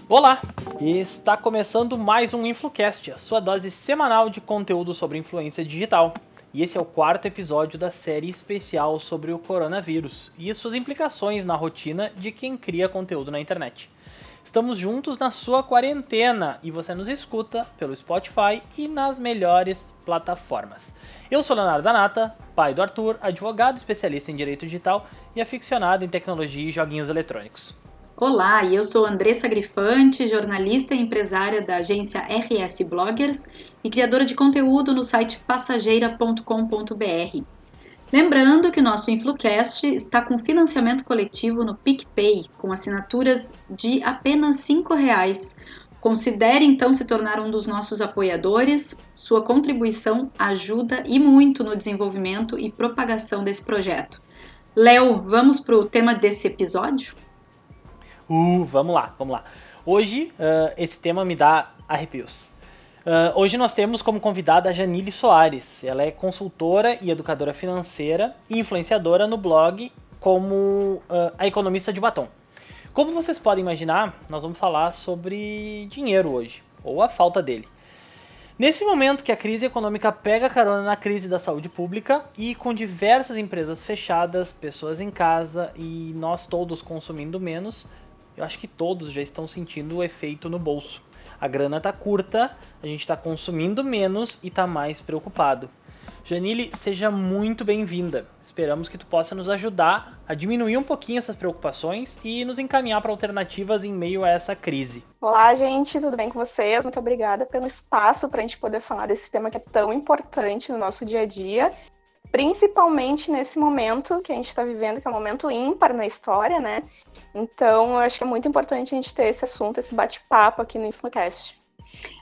Olá! Está começando mais um InfluCast, a sua dose semanal de conteúdo sobre influência digital. E esse é o quarto episódio da série especial sobre o coronavírus e suas implicações na rotina de quem cria conteúdo na internet. Estamos juntos na sua quarentena e você nos escuta pelo Spotify e nas melhores plataformas. Eu sou Leonardo Zanata, pai do Arthur, advogado especialista em direito digital e aficionado em tecnologia e joguinhos eletrônicos. Olá, eu sou Andressa Grifante, jornalista e empresária da agência RS Bloggers e criadora de conteúdo no site passageira.com.br. Lembrando que o nosso InfluCast está com financiamento coletivo no PicPay, com assinaturas de apenas R$ 5. Considere então se tornar um dos nossos apoiadores. Sua contribuição ajuda e muito no desenvolvimento e propagação desse projeto. Léo, vamos para o tema desse episódio? Vamos lá. Hoje, esse tema me dá arrepios. Hoje nós temos como convidada a Janile Soares. Ela é consultora e educadora financeira e influenciadora no blog como a economista de batom. Como vocês podem imaginar, nós vamos falar sobre dinheiro hoje, ou a falta dele. Nesse momento que a crise econômica pega carona na crise da saúde pública e com diversas empresas fechadas, pessoas em casa e nós todos consumindo menos, eu acho que todos já estão sentindo o efeito no bolso. A grana tá curta, a gente tá consumindo menos e tá mais preocupado. Janile, seja muito bem-vinda. Esperamos que tu possa nos ajudar a diminuir um pouquinho essas preocupações e nos encaminhar para alternativas em meio a essa crise. Olá, gente, tudo bem com vocês? Muito obrigada pelo espaço para a gente poder falar desse tema que é tão importante no nosso dia a dia. Principalmente nesse momento que a gente está vivendo, que é um momento ímpar na história, né? Então, eu acho que é muito importante a gente ter esse assunto, esse bate-papo aqui no InfluCast.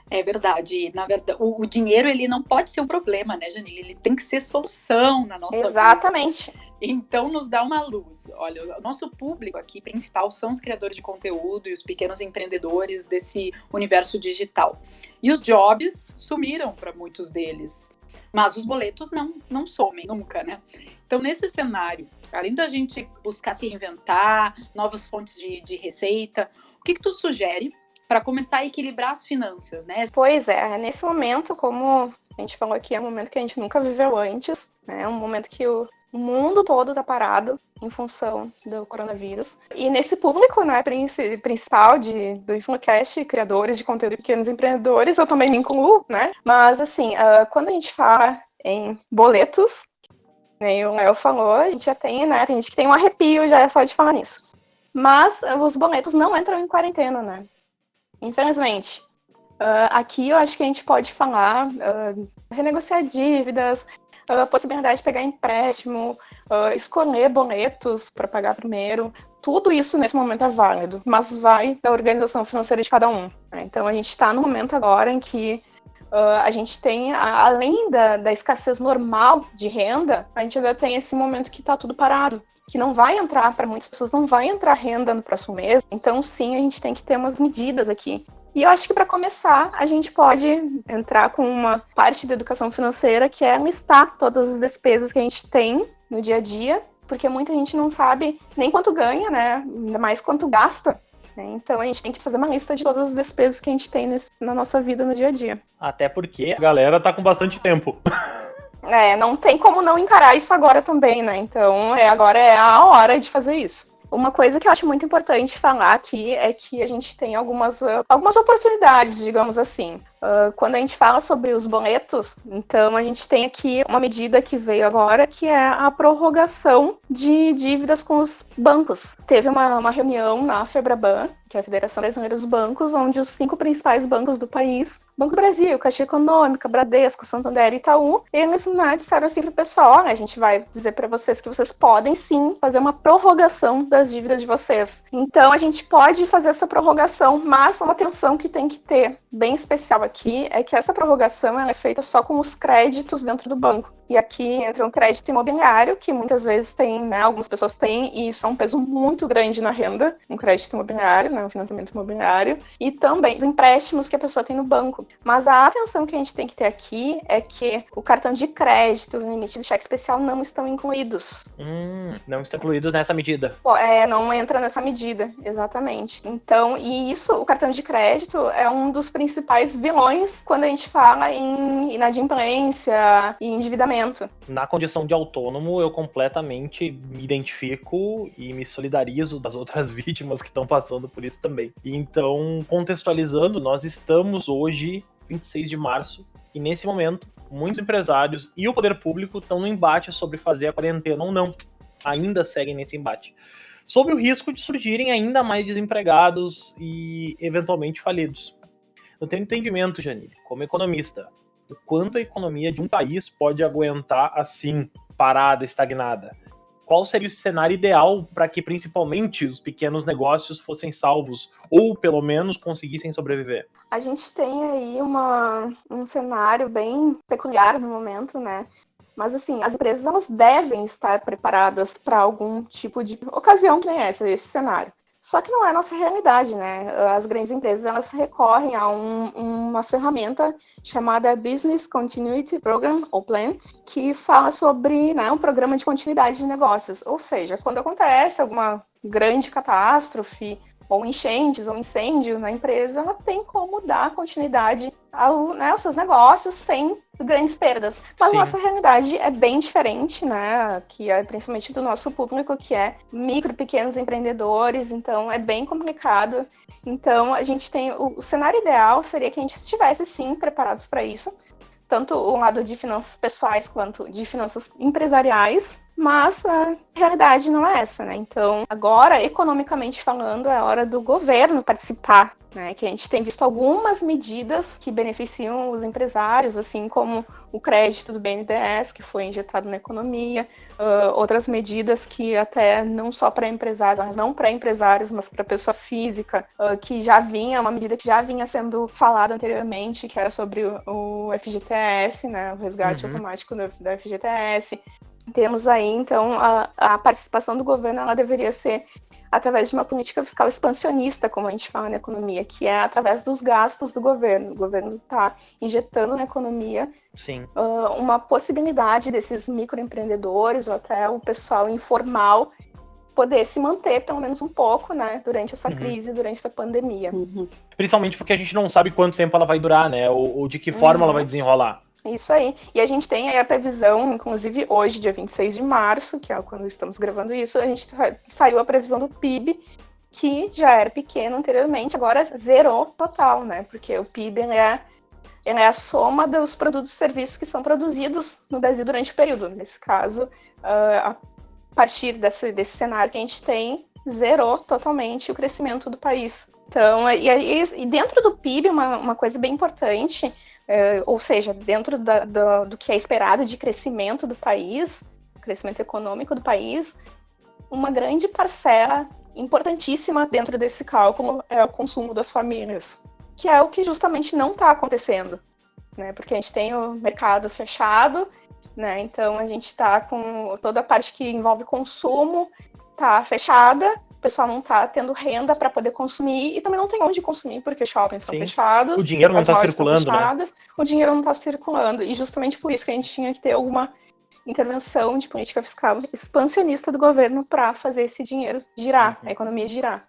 É verdade. Na verdade, o dinheiro, ele não pode ser um problema, né, Janile? Ele tem que ser solução na nossa vida. Exatamente. Então, nos dá uma luz. Olha, o nosso público aqui principal são os criadores de conteúdo e os pequenos empreendedores desse universo digital. E os jobs sumiram para muitos deles. Mas os boletos não somem nunca, né? Então, nesse cenário, além da gente buscar se reinventar, novas fontes de receita, o que tu sugere para começar a equilibrar as finanças, né? Pois é, nesse momento, como a gente falou aqui, é um momento que a gente nunca viveu antes, né? É um momento que o mundo todo está parado em função do coronavírus. E nesse público, né, principal do InfluCast, criadores de conteúdo e pequenos empreendedores, eu também me incluo, né? Mas, assim, quando a gente fala em boletos, né, o Léo falou, a gente já tem, né, tem gente que tem um arrepio já só de falar nisso. Mas os boletos não entram em quarentena, né? Infelizmente. Aqui eu acho que a gente pode falar, renegociar dívidas, a possibilidade de pegar empréstimo, escolher boletos para pagar primeiro, tudo isso nesse momento é válido, mas vai da organização financeira de cada um. Né? Então a gente está no momento agora em que a gente tem, além da escassez normal de renda, a gente ainda tem esse momento que está tudo parado, que não vai entrar, para muitas pessoas não vai entrar renda no próximo mês, então sim, a gente tem que ter umas medidas aqui. E eu acho que para começar, a gente pode entrar com uma parte da educação financeira, que é listar todas as despesas que a gente tem no dia a dia, porque muita gente não sabe nem quanto ganha, né? Ainda mais quanto gasta. Né? Então a gente tem que fazer uma lista de todas as despesas que a gente tem na nossa vida no dia a dia. Até porque a galera tá com bastante tempo. Não tem como não encarar isso agora também, né? Então agora é a hora de fazer isso. Uma coisa que eu acho muito importante falar aqui é que a gente tem algumas oportunidades, digamos assim. Quando a gente fala sobre os boletos, então a gente tem aqui uma medida que veio agora, que é a prorrogação de dívidas com os bancos. Teve uma reunião na FEBRABAN, que é a Federação Brasileira dos Bancos, onde os 5 principais bancos do país, Banco do Brasil, Caixa Econômica, Bradesco, Santander e Itaú, eles disseram assim para o pessoal, a gente vai dizer para vocês que vocês podem sim fazer uma prorrogação das dívidas de vocês. Então a gente pode fazer essa prorrogação, mas uma atenção que tem que ter bem especial aqui é que essa prorrogação ela é feita só com os créditos dentro do banco. E aqui entra um crédito imobiliário, que muitas vezes tem, né, algumas pessoas têm, e isso é um peso muito grande na renda, um crédito imobiliário, né, um financiamento imobiliário, e também os empréstimos que a pessoa tem no banco. Mas a atenção que a gente tem que ter aqui é que o cartão de crédito, o limite do cheque especial não estão incluídos. Não estão incluídos nessa medida. Não entra nessa medida, exatamente. Então, e isso, o cartão de crédito é um dos principais vilões quando a gente fala em inadimplência e endividamento. Na condição de autônomo, eu completamente me identifico e me solidarizo das outras vítimas que estão passando por isso também. Então, contextualizando, nós estamos hoje, 26 de março, e nesse momento, muitos empresários e o poder público estão no embate sobre fazer a quarentena ou não. Ainda seguem nesse embate. Sob o risco de surgirem ainda mais desempregados e eventualmente falidos. Eu tenho entendimento, Janine, como economista, o quanto a economia de um país pode aguentar assim, parada, estagnada. Qual seria o cenário ideal para que principalmente os pequenos negócios fossem salvos ou pelo menos conseguissem sobreviver? A gente tem aí um cenário bem peculiar no momento, né? Mas assim, as empresas elas devem estar preparadas para algum tipo de ocasião que nem esse cenário. Só que não é a nossa realidade, né? As grandes empresas, elas recorrem a uma ferramenta chamada Business Continuity Program, ou Plan, que fala sobre, né, um programa de continuidade de negócios. Ou seja, quando acontece alguma grande catástrofe, ou enchentes, ou incêndio na empresa, ela tem como dar continuidade aos seus negócios sem grandes perdas. Mas Sim. Nossa realidade é bem diferente, né? Que é principalmente do nosso público, que é micro, pequenos empreendedores, então é bem complicado. Então a gente tem o cenário ideal seria que a gente estivesse sim preparados para isso, tanto o lado de finanças pessoais quanto de finanças empresariais. Mas a realidade não é essa, né? Então, agora, economicamente falando, é hora do governo participar, né? Que a gente tem visto algumas medidas que beneficiam os empresários, assim como o crédito do BNDES, que foi injetado na economia, outras medidas que até não só para empresários, mas não para empresários, mas para pessoa física, que já vinha, uma medida que já vinha sendo falada anteriormente, que era sobre o FGTS, né? O resgate automático da FGTS. Temos aí, então, a participação do governo, ela deveria ser através de uma política fiscal expansionista, como a gente fala na economia, que é através dos gastos do governo. O governo está injetando na economia uma possibilidade desses microempreendedores ou até o pessoal informal poder se manter, pelo menos um pouco, né, durante essa crise, durante essa pandemia. Principalmente porque a gente não sabe quanto tempo ela vai durar, né, ou de que forma ela vai desenrolar. Isso aí. E a gente tem aí a previsão, inclusive hoje, dia 26 de março, que é quando estamos gravando isso, a gente saiu a previsão do PIB, que já era pequeno anteriormente, agora zerou total, né? Porque o PIB ele é a soma dos produtos e serviços que são produzidos no Brasil durante o período. Nesse caso, a partir desse cenário que a gente tem, zerou totalmente o crescimento do país. Então, e dentro do PIB, uma coisa bem importante, ou seja, dentro do que é esperado de crescimento do país, crescimento econômico do país, uma grande parcela importantíssima dentro desse cálculo é o consumo das famílias, que é o que justamente não está acontecendo, né? Porque a gente tem o mercado fechado, né? Então a gente está com toda a parte que envolve consumo, está fechada. O pessoal não está tendo renda para poder consumir e também não tem onde consumir, porque shoppings estão fechados. O dinheiro não está circulando, né? O dinheiro não está circulando. E justamente por isso que a gente tinha que ter alguma intervenção de política fiscal expansionista do governo para fazer esse dinheiro girar, a economia girar.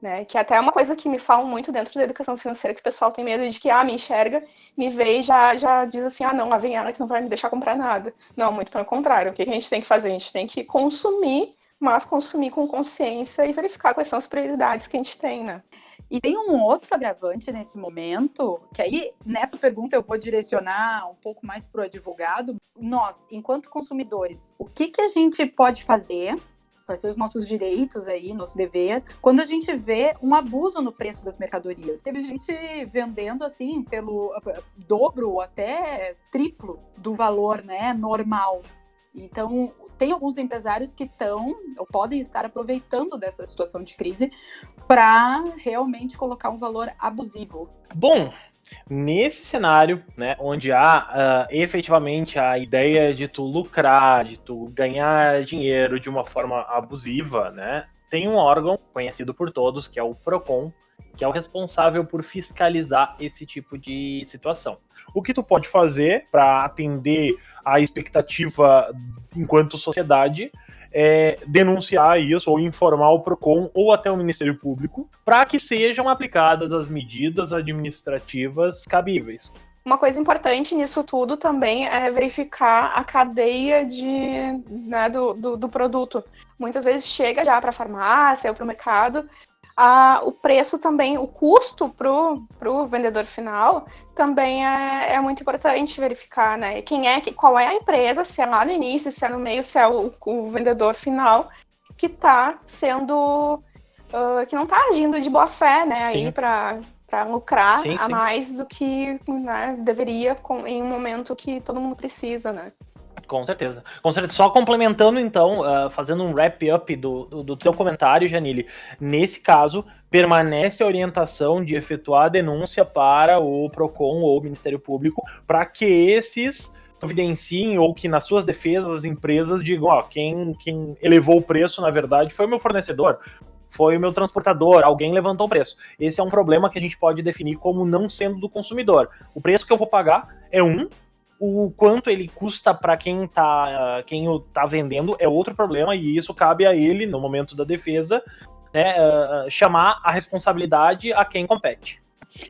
Né? Que até é uma coisa que me falam muito dentro da educação financeira, que o pessoal tem medo de que, me enxerga, me vê e já diz assim, não, lá vem ela que não vai me deixar comprar nada. Não, muito pelo contrário. O que a gente tem que fazer? A gente tem que consumir, mas consumir com consciência e verificar quais são as prioridades que a gente tem, né? E tem um outro agravante nesse momento, que aí, nessa pergunta, eu vou direcionar um pouco mais para o advogado. Nós, enquanto consumidores, o que a gente pode fazer, quais são os nossos direitos aí, nosso dever, quando a gente vê um abuso no preço das mercadorias? Teve gente vendendo, assim, pelo dobro ou até triplo do valor, né, normal. Então, tem alguns empresários que estão ou podem estar aproveitando dessa situação de crise para realmente colocar um valor abusivo. Bom, Nesse cenário, né, onde há efetivamente a ideia de tu lucrar, de tu ganhar dinheiro de uma forma abusiva, né, tem um órgão conhecido por todos, que é o PROCON, que é o responsável por fiscalizar esse tipo de situação. O que tu pode fazer para atender à expectativa enquanto sociedade é denunciar isso ou informar o PROCON ou até o Ministério Público para que sejam aplicadas as medidas administrativas cabíveis. Uma coisa importante nisso tudo também é verificar a cadeia né, do produto. Muitas vezes chega já para a farmácia ou para o mercado, o preço também, o custo para o vendedor final também é muito importante verificar, né? Qual é a empresa, se é lá no início, se é no meio, se é o vendedor final que está sendo, que não está agindo de boa fé, né? Sim. Aí para lucrar a mais do que, né, deveria em um momento que todo mundo precisa, né? Com certeza. Só complementando, então, fazendo um wrap-up do teu comentário, Janile, nesse caso, permanece a orientação de efetuar a denúncia para o PROCON ou o Ministério Público para que esses providenciem ou que nas suas defesas as empresas digam, ó, quem elevou o preço, na verdade, foi o meu fornecedor, foi o meu transportador, alguém levantou o preço. Esse é um problema que a gente pode definir como não sendo do consumidor. O preço que eu vou pagar é o quanto ele custa para quem o tá vendendo é outro problema, e isso cabe a ele, no momento da defesa, né, chamar a responsabilidade a quem compete.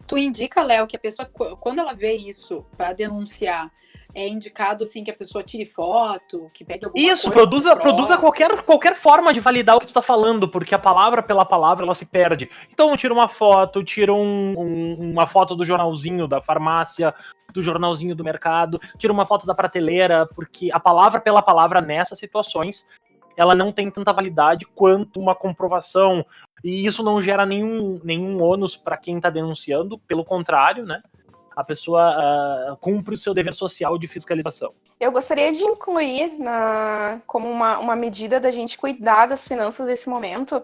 Tu indica, Léo, que a pessoa, quando ela vê isso para denunciar, é indicado assim que a pessoa tire foto, que pegue alguma coisa. Isso, produza qualquer forma de validar o que tu tá falando, porque a palavra pela palavra ela se perde. Então tira uma foto, tira uma foto do jornalzinho da farmácia, do jornalzinho do mercado, tira uma foto da prateleira, porque a palavra pela palavra nessas situações ela não tem tanta validade quanto uma comprovação, e isso não gera nenhum ônus para quem está denunciando, pelo contrário, né? A pessoa cumpre o seu dever social de fiscalização. Eu gostaria de incluir como uma medida da gente cuidar das finanças desse momento,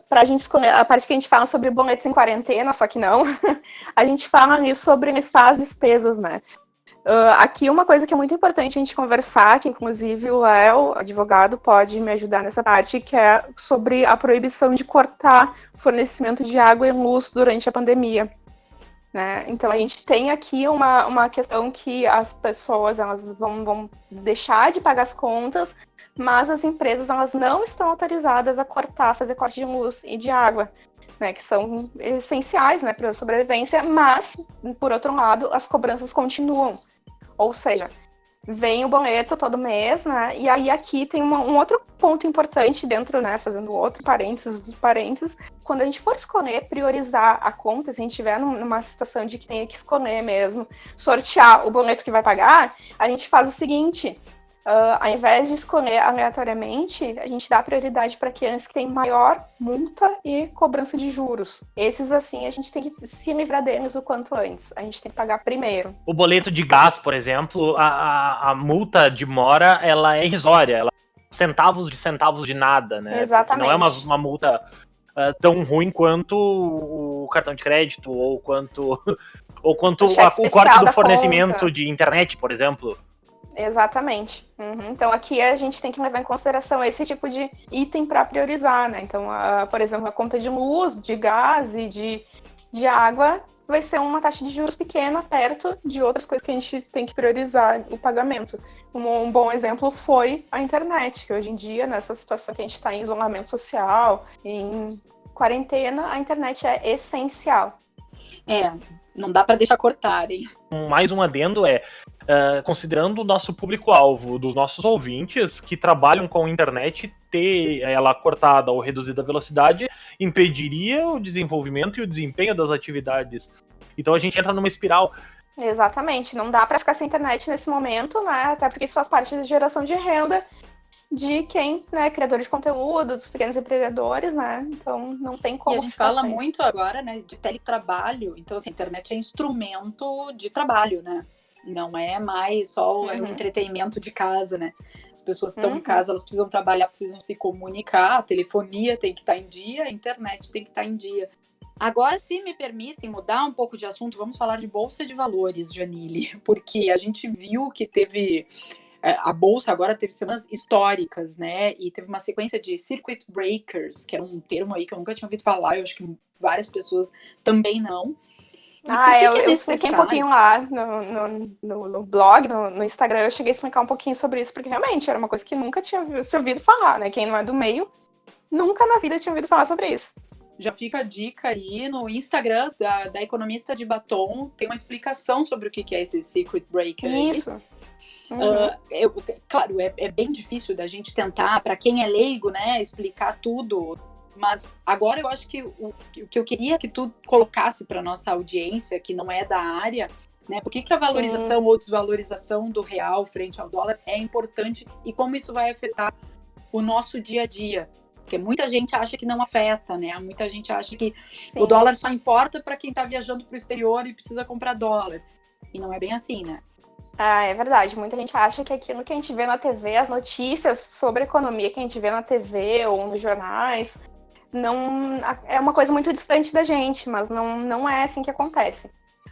para a gente escolher a parte que a gente fala sobre boletos em quarentena, só que não, a gente fala ali sobre listar as despesas, né? Aqui uma coisa que é muito importante a gente conversar, que inclusive o Léo, advogado, pode me ajudar nessa parte, que é sobre a proibição de cortar o fornecimento de água e luz durante a pandemia. Né? Então a gente tem aqui uma questão que as pessoas elas vão deixar de pagar as contas, mas as empresas elas não estão autorizadas a fazer corte de luz e de água, né, que são essenciais, né, para a sobrevivência, mas, por outro lado, as cobranças continuam. Ou seja, vem o boleto todo mês, né? E aí aqui tem um outro ponto importante dentro, né? Fazendo outro parênteses dos parênteses. Quando a gente for escolher, priorizar a conta, se a gente estiver numa situação de que tenha que escolher mesmo, sortear o boleto que vai pagar, a gente faz o seguinte. Ao invés de escolher aleatoriamente, a gente dá prioridade para aqueles que têm maior multa e cobrança de juros. Esses, assim, a gente tem que se livrar deles o quanto antes. A gente tem que pagar primeiro. O boleto de gás, por exemplo, a multa de mora, ela é irrisória. Ela é centavos de nada, né? Exatamente. Porque não é uma multa tão ruim quanto o cartão de crédito ou quanto o corte do fornecimento conta. De internet, por exemplo. Exatamente. Então aqui a gente tem que levar em consideração esse tipo de item para priorizar, né? Então, por exemplo, a conta de luz, de gás e de água vai ser uma taxa de juros pequena perto de outras coisas que a gente tem que priorizar o pagamento. Um bom exemplo foi a internet, que hoje em dia, nessa situação que a gente está em isolamento social, em quarentena, a internet é essencial. Não dá para deixar cortarem. Mais um adendo considerando o nosso público-alvo dos nossos ouvintes que trabalham com a internet, ter ela cortada ou reduzida a velocidade impediria o desenvolvimento e o desempenho das atividades. Então a gente entra numa espiral. Exatamente, não dá para ficar sem internet nesse momento, né? Até porque isso faz parte da geração de renda de quem, né, criador de conteúdo, dos pequenos empreendedores, né? Então não tem como. E a gente fala muito agora, né, de teletrabalho. Então, assim, a internet é instrumento de trabalho, né? Não é mais só o entretenimento de casa, né? As pessoas estão em casa, elas precisam trabalhar, precisam se comunicar, a telefonia tem que estar em dia, a internet tem que estar em dia. Agora, se me permitem mudar um pouco de assunto, vamos falar de Bolsa de Valores, Janile, porque a gente viu que teve... A Bolsa agora teve semanas históricas, né? E teve uma sequência de circuit breakers, que é um termo aí que eu nunca tinha ouvido falar, eu acho que várias pessoas também não. E por que eu é expliquei um necessário? pouquinho lá no blog, no Instagram, eu cheguei a explicar um pouquinho sobre isso, porque realmente era uma coisa que nunca tinha se ouvido falar, né? Quem não é do meio, nunca na vida tinha ouvido falar sobre isso. Já fica a dica aí no Instagram da Economista de Batom, tem uma explicação sobre o que é esse circuit breaker aí. Isso. Claro, é bem difícil da gente tentar, para quem é leigo, né, explicar tudo, mas agora eu acho que o que eu queria que tu colocasse para nossa audiência, que não é da área, né, por que a valorização ou desvalorização do real frente ao dólar é importante e como isso vai afetar o nosso dia a dia. Porque muita gente acha que não afeta, né? Muita gente acha que o dólar só importa para quem está viajando para o exterior e precisa comprar dólar. E não é bem assim, né? É verdade. Muita gente acha que aquilo que a gente vê na TV, as notícias sobre economia que a gente vê na TV ou nos jornais, não é uma coisa muito distante da gente, mas não é assim que acontece.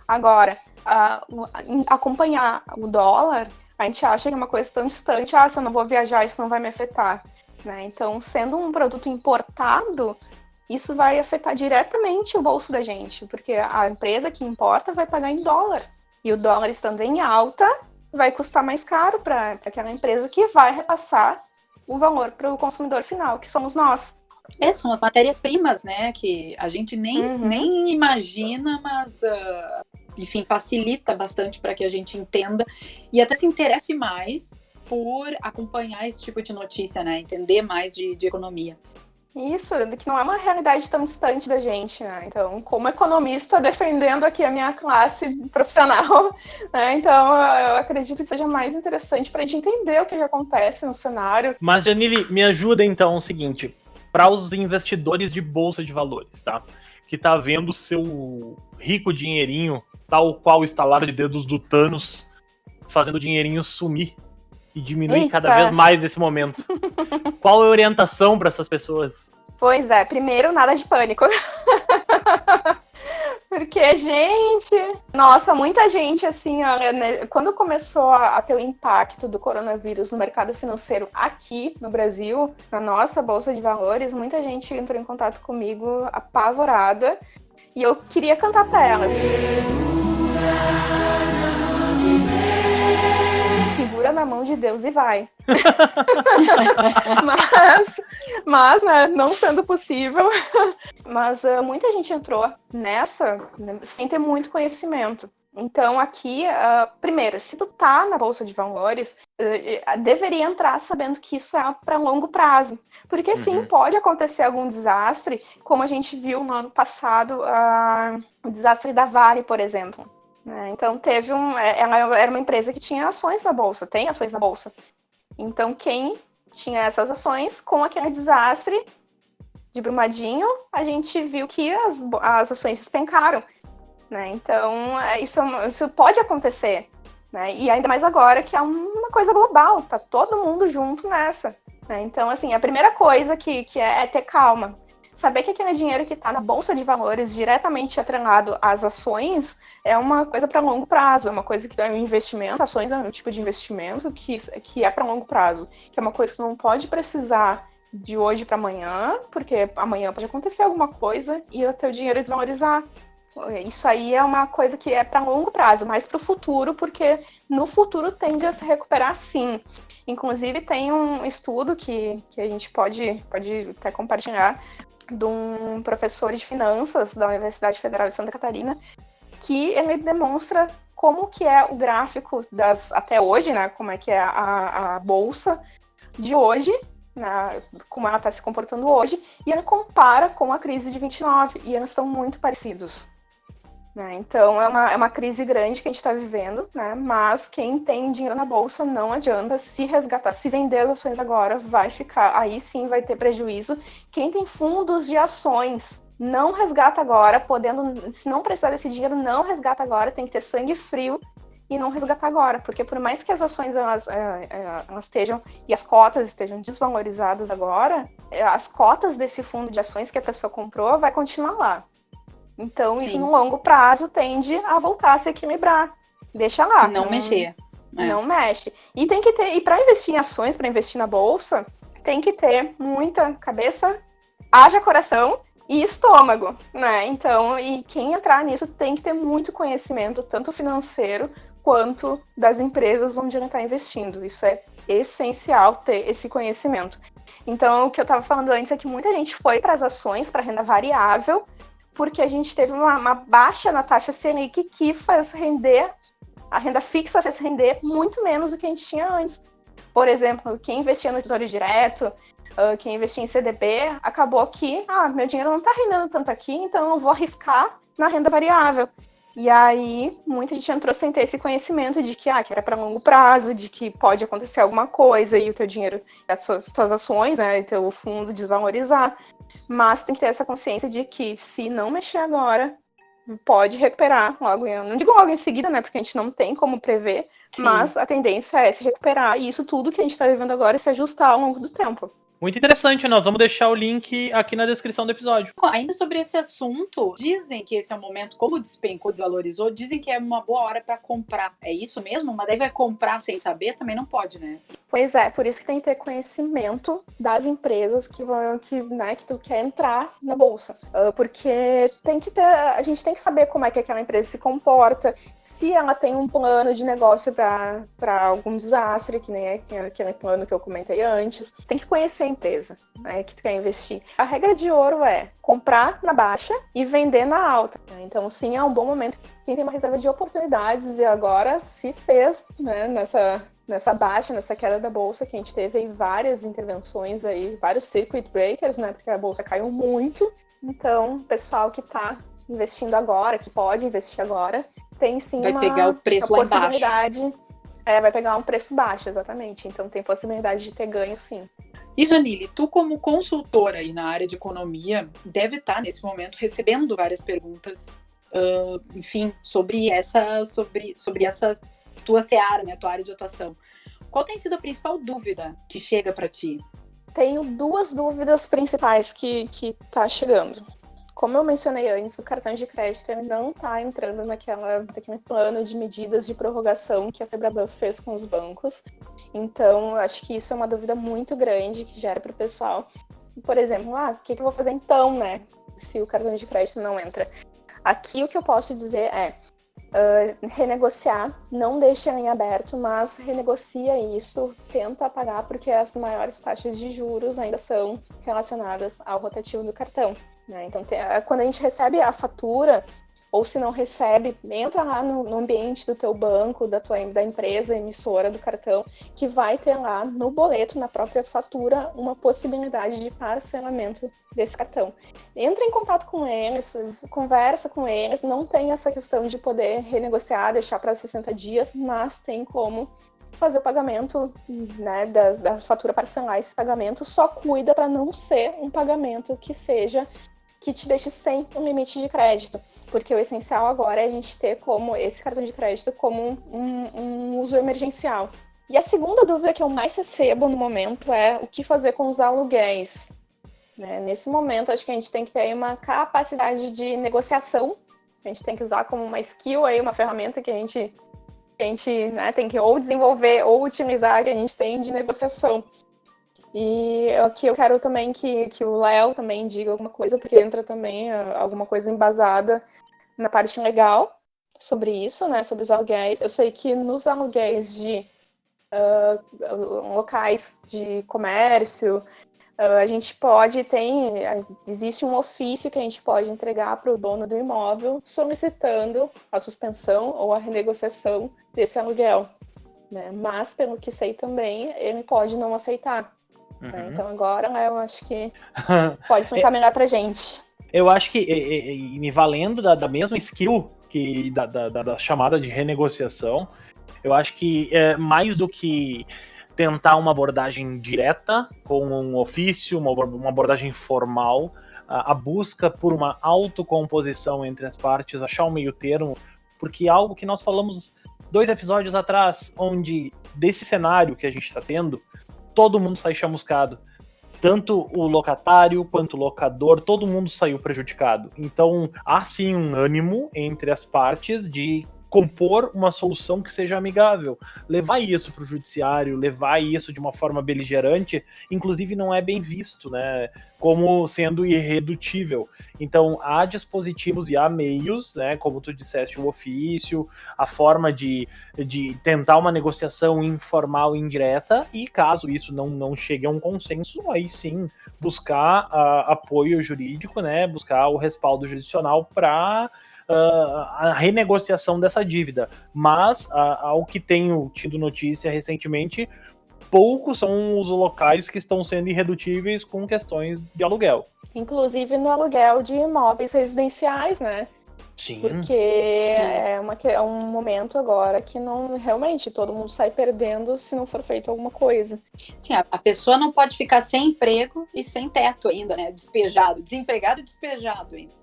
Agora, acompanhar o dólar, a gente acha que é uma coisa tão distante, se eu não vou viajar, isso não vai me afetar. Né? Então, sendo um produto importado, isso vai afetar diretamente o bolso da gente, porque a empresa que importa vai pagar em dólar. E o dólar estando em alta, vai custar mais caro para aquela empresa que vai repassar o valor para o consumidor final, que somos nós. São as matérias-primas, né? Que a gente nem imagina, mas, enfim, facilita bastante para que a gente entenda e até se interesse mais por acompanhar esse tipo de notícia, né? Entender mais de economia. Isso, que não é uma realidade tão distante da gente, né? Então, como economista, defendendo aqui a minha classe profissional, né? Então, eu acredito que seja mais interessante para a gente entender o que acontece no cenário. Mas, Janile, me ajuda então o seguinte, para os investidores de bolsa de valores, tá? Que tá vendo seu rico dinheirinho, tal qual o estalar de dedos do Thanos, fazendo o dinheirinho sumir e diminuir cada vez mais nesse momento. Qual é a orientação para essas pessoas? Pois é, primeiro, nada de pânico. Porque, muita gente, assim, quando começou a ter o impacto do coronavírus no mercado financeiro aqui no Brasil, na nossa Bolsa de Valores, muita gente entrou em contato comigo apavorada e eu queria cantar para elas. Segura na mão de Deus e vai. mas né, não sendo possível, mas muita gente entrou nessa, né, sem ter muito conhecimento. Então aqui, primeiro, se tu tá na Bolsa de Valores, deveria entrar sabendo que isso é para longo prazo. Porque sim, pode acontecer algum desastre, como a gente viu no ano passado, o desastre da Vale, por exemplo. Então teve ela era uma empresa que tinha ações na bolsa, tem ações na bolsa. Então quem tinha essas ações, com aquele desastre de Brumadinho, a gente viu que as ações despencaram, né? Então isso pode acontecer, né? E ainda mais agora que é uma coisa global, tá todo mundo junto nessa, né? Então assim, a primeira coisa que é ter calma. Saber que aquele dinheiro que está na Bolsa de Valores diretamente atrelado às ações é uma coisa para longo prazo, é uma coisa que é um investimento, ações é um tipo de investimento que é para longo prazo, que é uma coisa que tu não pode precisar de hoje para amanhã, porque amanhã pode acontecer alguma coisa e o teu dinheiro desvalorizar. Isso aí é uma coisa que é para longo prazo, mais para o futuro, porque no futuro tende a se recuperar sim. Inclusive tem um estudo que a gente pode até compartilhar, de um professor de finanças da Universidade Federal de Santa Catarina, que ele demonstra como que é o gráfico até hoje, né, como é que é a bolsa de hoje, né, como ela está se comportando hoje, e ele compara com a crise de 29, e eles estão muito parecidos. Né? Então é uma crise grande que a gente está vivendo, né? Mas quem tem dinheiro na bolsa não adianta se resgatar, se vender as ações agora, vai ficar, aí sim vai ter prejuízo. Quem tem fundos de ações não resgata agora, se não precisar desse dinheiro, não resgata agora, tem que ter sangue frio e não resgatar agora, porque por mais que as ações elas estejam e as cotas estejam desvalorizadas agora, as cotas desse fundo de ações que a pessoa comprou vai continuar lá. Então, isso Sim. no longo prazo tende a voltar a se equilibrar. Deixa lá. Não mexer. Não mexe. E tem que ter, e para investir em ações, para investir na bolsa, tem que ter muita cabeça, haja coração e estômago, né? Então, e quem entrar nisso tem que ter muito conhecimento, tanto financeiro quanto das empresas onde ele está investindo. Isso é essencial ter esse conhecimento. Então, o que eu estava falando antes é que muita gente foi para as ações, para renda variável, porque a gente teve uma baixa na taxa Selic que faz render, a renda fixa fez render muito menos do que a gente tinha antes. Por exemplo, quem investia no Tesouro Direto, quem investia em CDB, acabou que, meu dinheiro não está rendendo tanto aqui, então eu vou arriscar na renda variável. E aí, muita gente entrou sem ter esse conhecimento de que era para longo prazo, de que pode acontecer alguma coisa e o teu dinheiro, as tuas ações, né, e teu fundo desvalorizar. Mas tem que ter essa consciência de que, se não mexer agora, pode recuperar logo. Não digo logo em seguida, né, porque a gente não tem como prever, Sim. mas a tendência é se recuperar. E isso tudo que a gente está vivendo agora é se ajustar ao longo do tempo. Muito interessante, nós vamos deixar o link aqui na descrição do episódio. Ainda sobre esse assunto, dizem que esse é o momento, como despencou, desvalorizou, dizem que é uma boa hora para comprar. É isso mesmo? Mas daí vai comprar sem saber? Também não pode, né? Pois é, por isso que tem que ter conhecimento das empresas que tu quer entrar na bolsa. Porque a gente tem que saber como é que aquela empresa se comporta, se ela tem um plano de negócio para algum desastre, que nem aquele plano que eu comentei antes. Tem que conhecer a empresa, né, que tu quer investir. A regra de ouro é comprar na baixa e vender na alta. Então, sim, é um bom momento. Quem tem uma reserva de oportunidades e agora se fez, né, nessa baixa, nessa queda da bolsa, que a gente teve aí várias intervenções aí, vários circuit breakers, né, porque a bolsa caiu muito. Então, o pessoal que está investindo agora, que pode investir agora, tem sim vai pegar o preço lá possibilidade. Vai pegar um preço baixo, exatamente. Então, tem possibilidade de ter ganho, sim. E Janille, tu como consultora aí na área de economia, deve estar nesse momento recebendo várias perguntas, enfim, sobre essa tua seara, né, tua área de atuação. Qual tem sido a principal dúvida que chega para ti? Tenho duas dúvidas principais que tá chegando. Como eu mencionei antes, o cartão de crédito ele não está entrando naquele plano de medidas de prorrogação que a Febraban fez com os bancos. Então, acho que isso é uma dúvida muito grande que gera para o pessoal. Por exemplo, o que eu vou fazer então, né, se o cartão de crédito não entra? Aqui o que eu posso dizer é renegociar, não deixe em aberto, mas renegocia isso, tenta pagar, porque as maiores taxas de juros ainda são relacionadas ao rotativo do cartão. Né? Então, quando a gente recebe a fatura, ou se não recebe, entra lá no ambiente do teu banco, da empresa emissora do cartão, que vai ter lá no boleto, na própria fatura, uma possibilidade de parcelamento desse cartão. Entra em contato com eles, conversa com eles, não tem essa questão de poder renegociar, deixar para 60 dias, mas tem como fazer o pagamento, né, da fatura, parcelar esse pagamento, só cuida para não ser um pagamento que te deixe sem um limite de crédito, porque o essencial agora é a gente ter como esse cartão de crédito como um uso emergencial. E a segunda dúvida que eu mais recebo no momento é o que fazer com os aluguéis. Né? Nesse momento, acho que a gente tem que ter uma capacidade de negociação, a gente tem que usar como uma skill, aí, uma ferramenta que a gente né, tem que ou desenvolver ou utilizar, que a gente tem de negociação. E aqui eu quero também que o Léo também diga alguma coisa, porque entra também alguma coisa embasada na parte legal sobre isso, né, sobre os aluguéis. Eu sei que nos aluguéis de locais de comércio, a gente existe um ofício que a gente pode entregar para o dono do imóvel solicitando a suspensão ou a renegociação desse aluguel. Né? Mas, pelo que sei também, ele pode não aceitar. Né? Então agora eu acho que pode explicar melhor pra gente. Eu acho que, me valendo da mesma skill que da chamada de renegociação, eu acho que mais do que tentar uma abordagem direta com um ofício, uma abordagem formal, a busca por uma autocomposição entre as partes, achar um meio termo, porque algo que nós falamos 2 episódios atrás, onde desse cenário que a gente está tendo, todo mundo sai chamuscado. tanto o locatário quanto o locador, todo mundo saiu prejudicado. Então, há sim um ânimo entre as partes de compor uma solução que seja amigável. Levar isso para o judiciário, levar isso de uma forma beligerante, inclusive não é bem visto, né, como sendo irredutível. Então, há dispositivos e há meios, né, como tu disseste, o ofício, a forma de tentar uma negociação informal e indireta, e caso isso não chegue a um consenso, aí sim buscar apoio jurídico, né, buscar o respaldo jurisdicional para a renegociação dessa dívida. Mas, ao que tenho tido notícia recentemente, poucos são os locais que estão sendo irredutíveis com questões de aluguel. Inclusive no aluguel de imóveis residenciais, né? Sim. Porque é um momento agora que não realmente todo mundo sai perdendo se não for feito alguma coisa. Sim, a pessoa não pode ficar sem emprego e sem teto ainda, né? Desempregado e despejado ainda.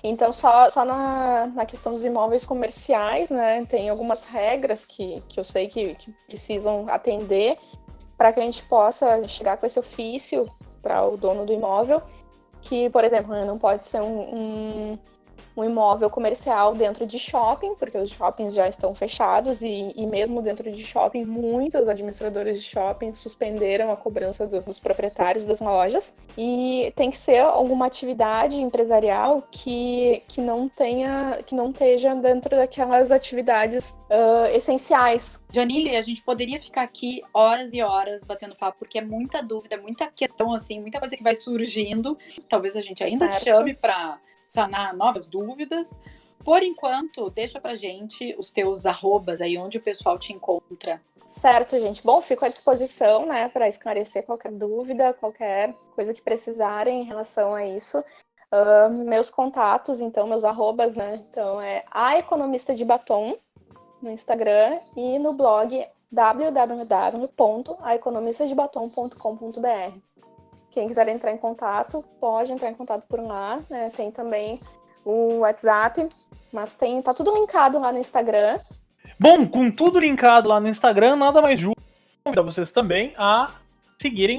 Então, só na questão dos imóveis comerciais, né, tem algumas regras que eu sei que precisam atender para que a gente possa chegar com esse ofício para o dono do imóvel, que, por exemplo, não pode ser um imóvel comercial dentro de shopping, porque os shoppings já estão fechados e mesmo dentro de shopping, muitos administradores de shopping suspenderam a cobrança dos proprietários das lojas. E tem que ser alguma atividade empresarial que não esteja dentro daquelas atividades essenciais. Janile, a gente poderia ficar aqui horas e horas batendo papo, porque é muita dúvida, muita questão, assim, muita coisa que vai surgindo. Talvez a gente ainda te chame para sanar novas dúvidas. Por enquanto, deixa pra gente os teus arrobas aí, onde o pessoal te encontra. Certo, gente. Bom, fico à disposição, né, para esclarecer qualquer dúvida, qualquer coisa que precisarem em relação a isso. Meus contatos, então, meus arrobas, né, então é a Economista de Batom no Instagram e no blog www.aeconomistadebatom.com.br. Quem quiser entrar em contato, pode entrar em contato por lá, né? Tem também o WhatsApp, mas tá tudo linkado lá no Instagram. Bom, com tudo linkado lá no Instagram, nada mais justo convidar vocês também a seguirem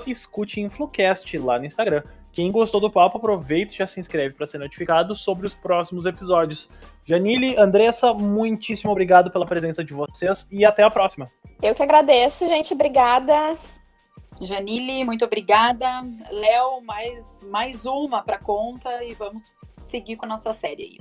@escuteinflucast lá no Instagram. Quem gostou do papo, aproveita e já se inscreve para ser notificado sobre os próximos episódios. Janile, Andressa, muitíssimo obrigado pela presença de vocês e até a próxima. Eu que agradeço, gente. Obrigada. Janile, muito obrigada. Léo, mais uma para conta e vamos seguir com a nossa série aí.